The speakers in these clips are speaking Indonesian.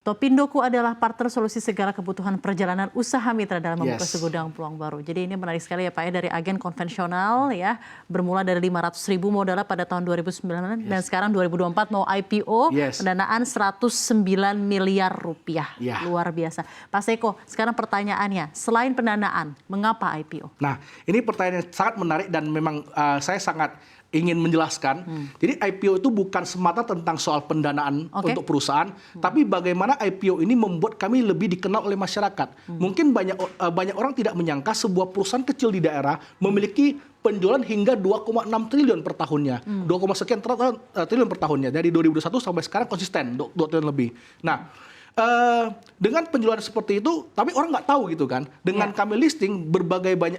Topindoku adalah partner solusi segala kebutuhan perjalanan usaha mitra dalam membuka segudang peluang baru. Jadi ini menarik sekali ya Pak ya, dari agen konvensional ya, bermula dari 500.000 modalnya pada tahun 2009 dan sekarang 2024 mau IPO, pendanaan 109 miliar rupiah. Luar biasa. Pak Seko, sekarang pertanyaannya, selain pendanaan, mengapa IPO? Nah, ini pertanyaan yang sangat menarik dan memang saya sangat ingin menjelaskan. Jadi IPO itu bukan semata tentang soal pendanaan untuk perusahaan, tapi bagaimana IPO ini membuat kami lebih dikenal oleh masyarakat. Mungkin banyak orang tidak menyangka sebuah perusahaan kecil di daerah memiliki penjualan hingga 2,6 triliun per tahunnya. 2, sekian triliun per tahunnya. Dari 2021 sampai sekarang konsisten 2 triliun lebih. Nah, dengan penjualan seperti itu, tapi orang nggak tahu gitu kan. Dengan kami listing,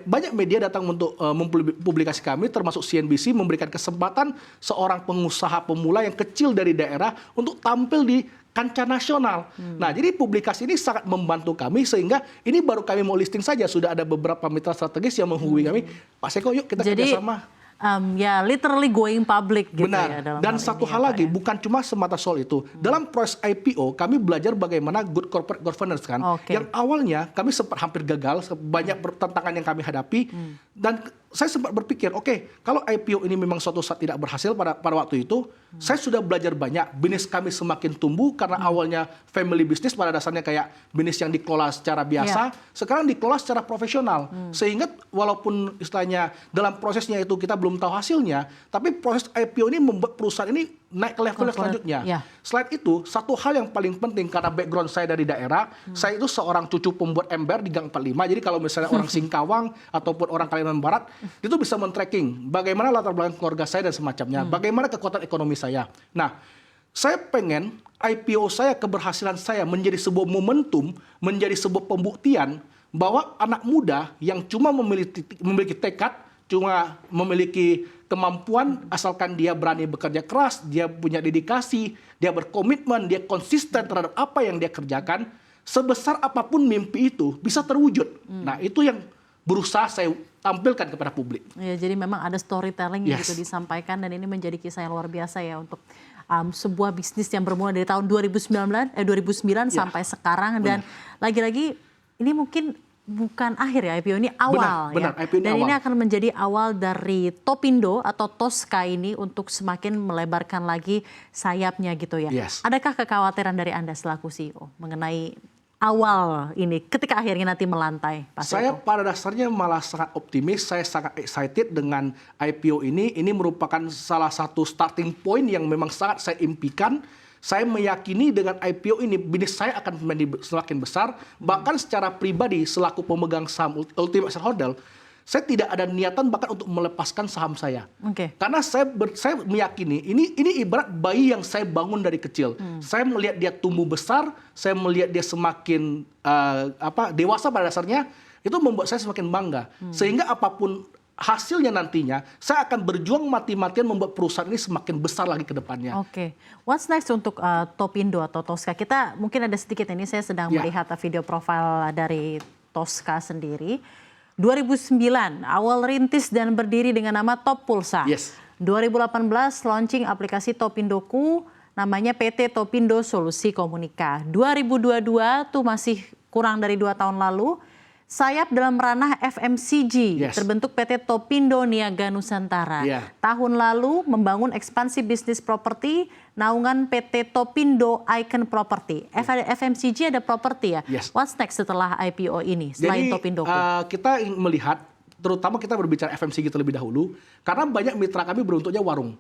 banyak media datang untuk mempublikasi kami, termasuk CNBC, memberikan kesempatan seorang pengusaha pemula yang kecil dari daerah untuk tampil di kancah nasional. Nah, jadi publikasi ini sangat membantu kami, sehingga ini baru kami mau listing saja, sudah ada beberapa mitra strategis yang menghubungi kami, Pak Seko, yuk kita kerjasama. Ya, literally going public gitu. Benar. Ya. Dan satu hal lagi, bukan cuma semata soal itu. Dalam proses IPO, kami belajar bagaimana good corporate governance kan. Yang awalnya kami sempat hampir gagal, banyak tantangan yang kami hadapi. Dan saya sempat berpikir, kalau IPO ini memang suatu saat tidak berhasil pada waktu itu, saya sudah belajar banyak. Bisnis kami semakin tumbuh karena awalnya family business, pada dasarnya kayak bisnis yang dikelola secara biasa, sekarang dikelola secara profesional. Sehingga walaupun istilahnya dalam prosesnya itu kita belum tahu hasilnya, tapi proses IPO ini membuat perusahaan ini naik ke level selanjutnya. Selain itu, satu hal yang paling penting, karena background saya dari daerah, saya itu seorang cucu pembuat ember di Gang 45, jadi kalau misalnya orang Singkawang ataupun orang Kalimantan Barat, itu bisa men-tracking bagaimana latar belakang keluarga saya dan semacamnya, bagaimana kekuatan ekonomi saya. Nah, saya pengen IPO saya, keberhasilan saya menjadi sebuah momentum, menjadi sebuah pembuktian bahwa anak muda yang cuma memiliki tekad, cuma memiliki kemampuan, asalkan dia berani bekerja keras, dia punya dedikasi, dia berkomitmen, dia konsisten terhadap apa yang dia kerjakan, sebesar apapun mimpi itu bisa terwujud. Nah, itu yang berusaha saya tampilkan kepada publik. Ya, jadi memang ada storytelling yang gitu disampaikan, dan ini menjadi kisah yang luar biasa ya untuk sebuah bisnis yang bermula dari tahun 2009 sampai sekarang. Dan lagi-lagi ini mungkin bukan akhir ya IPO, ini awal. Benar, IPO ini dan awal. ini akan menjadi awal dari Topindo atau Tosca ini untuk semakin melebarkan lagi sayapnya gitu ya. Adakah kekhawatiran dari Anda selaku CEO mengenai awal ini ketika akhirnya nanti melantai, Pak Seko? Saya pada dasarnya malah sangat optimis, saya sangat excited dengan IPO ini. Ini merupakan salah satu starting point yang memang sangat saya impikan. Saya meyakini dengan IPO ini bisnis saya akan menjadi semakin besar. Bahkan secara pribadi selaku pemegang saham ultimate shareholder, saya tidak ada niatan bahkan untuk melepaskan saham saya. Karena saya meyakini ini ibarat bayi yang saya bangun dari kecil. Saya melihat dia tumbuh besar, saya melihat dia semakin dewasa pada dasarnya, itu membuat saya semakin bangga. Sehingga apapun hasilnya nantinya, saya akan berjuang mati-matian membuat perusahaan ini semakin besar lagi ke depannya. What's next untuk Topindo atau Tosca? Kita mungkin ada sedikit ini, saya sedang melihat video profil dari Tosca sendiri. 2009 awal rintis dan berdiri dengan nama Top Pulsa. 2018 launching aplikasi Topindoku, namanya PT Topindo Solusi Komunika. 2022 tuh masih kurang dari 2 tahun lalu, sayap dalam ranah FMCG, terbentuk PT Topindo Niaga Nusantara. Tahun lalu membangun ekspansi bisnis properti, naungan PT Topindo Icon Property. FMCG ada properti ya. What's next setelah IPO ini selain Topindo? Kita melihat, terutama kita berbicara FMCG terlebih dahulu, karena banyak mitra kami beruntuknya warung,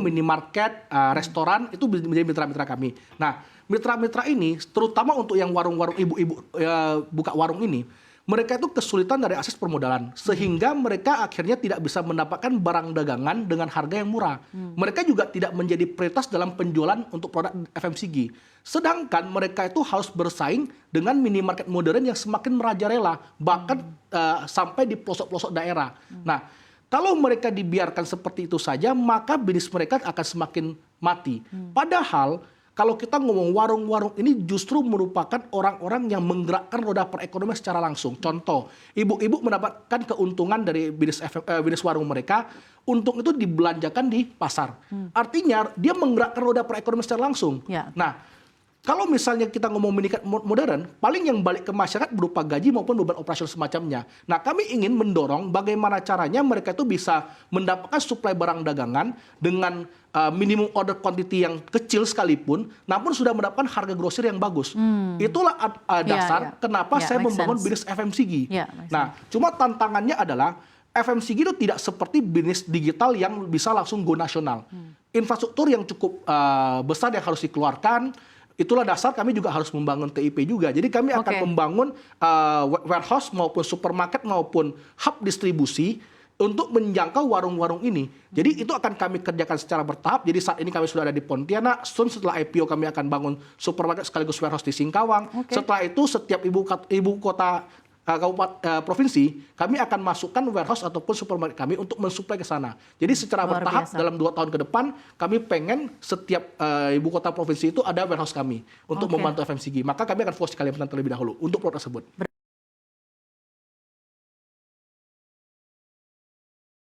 minimarket, restoran, itu menjadi mitra-mitra kami. Nah, mitra-mitra ini, terutama untuk yang warung-warung ibu-ibu buka warung ini, mereka itu kesulitan dari akses permodalan, sehingga mereka akhirnya tidak bisa mendapatkan barang dagangan dengan harga yang murah. Mereka juga tidak menjadi prioritas dalam penjualan untuk produk FMCG. Sedangkan mereka itu harus bersaing dengan minimarket modern yang semakin merajalela, bahkan sampai di pelosok-pelosok daerah. Nah, kalau mereka dibiarkan seperti itu saja, maka bisnis mereka akan semakin mati. Padahal kalau kita ngomong warung-warung ini justru merupakan orang-orang yang menggerakkan roda perekonomian secara langsung. Contoh, ibu-ibu mendapatkan keuntungan dari bisnis warung mereka, untung itu dibelanjakan di pasar. Artinya dia menggerakkan roda perekonomian secara langsung. Nah, Kalau misalnya kita ngomong minikat modern, paling yang balik ke masyarakat berupa gaji maupun beban operasional semacamnya. Nah, kami ingin mendorong bagaimana caranya mereka itu bisa mendapatkan suplai barang dagangan dengan minimum order quantity yang kecil sekalipun, namun sudah mendapatkan harga grosir yang bagus. Itulah dasar kenapa saya membangun bisnis FMCG. Nah, cuma tantangannya adalah FMCG itu tidak seperti bisnis digital yang bisa langsung go nasional. Infrastruktur yang cukup besar yang harus dikeluarkan. Itulah dasar kami juga harus membangun TIP juga. Jadi kami akan membangun warehouse maupun supermarket maupun hub distribusi untuk menjangkau warung-warung ini. Jadi itu akan kami kerjakan secara bertahap. Jadi saat ini kami sudah ada di Pontianak. Setelah IPO kami akan bangun supermarket sekaligus warehouse di Singkawang. Setelah itu setiap ibu kota kabupaten provinsi, kami akan masukkan warehouse ataupun supermarket kami untuk mensuplai ke sana. Jadi secara bertahap dalam 2 tahun ke depan, kami pengen setiap ibu kota provinsi itu ada warehouse kami untuk membantu FMCG. Maka kami akan fokus ke Kalimantan terlebih dahulu untuk produk tersebut.